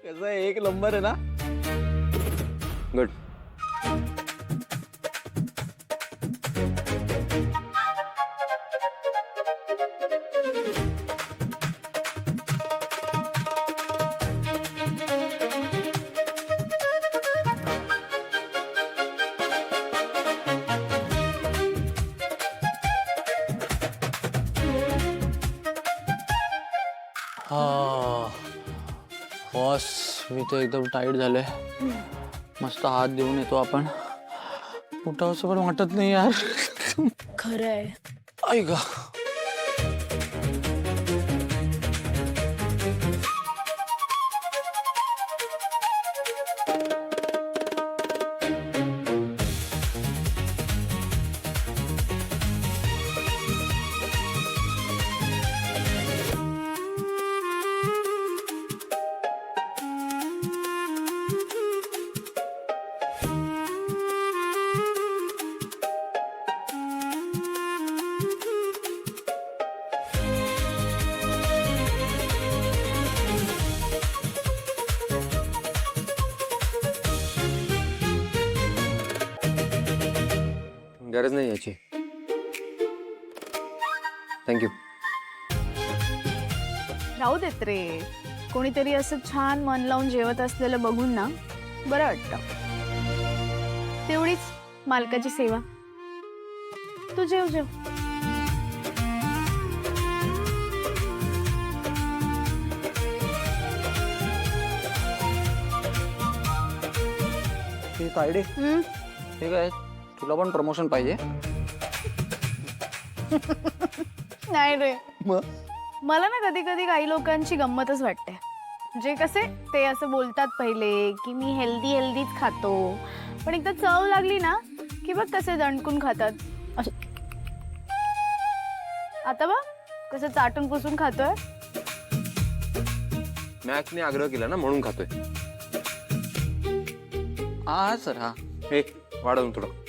कसं आहे, एक नंबर आहे ना. गुड. बॉस मी तर एकदम टाईट झालोय. मस्त हात देऊन येतो आपण. उठावसं पण वाटत नाही यार. खरंय. ऐक गरज नाही याची. थँक्यू. राहू देत रे. कोणीतरी असं छान मन लावून जेवत असलेलं बघून ना बरं वाटतं. तेवढीच मालकाची सेवा. तू जेव जेव. तायडे ठीक आहे. तुला पण प्रमोशन पाहिजे. नाही रे. मग मला ना कधी कधी काही लोकांची गंमतच वाटते. जे कसे ते असं बोलतात पहिले की मी हेल्दी हेल्दीच खातो, पण एकदा चव लागली ना की बघ कसे दणकून खातात. आता बघ कसं चाटून पुसून खातोय. मॅक्सने आग्रह केला ना म्हणून खातोय. हा सर. हा हे वाढवून थोडं.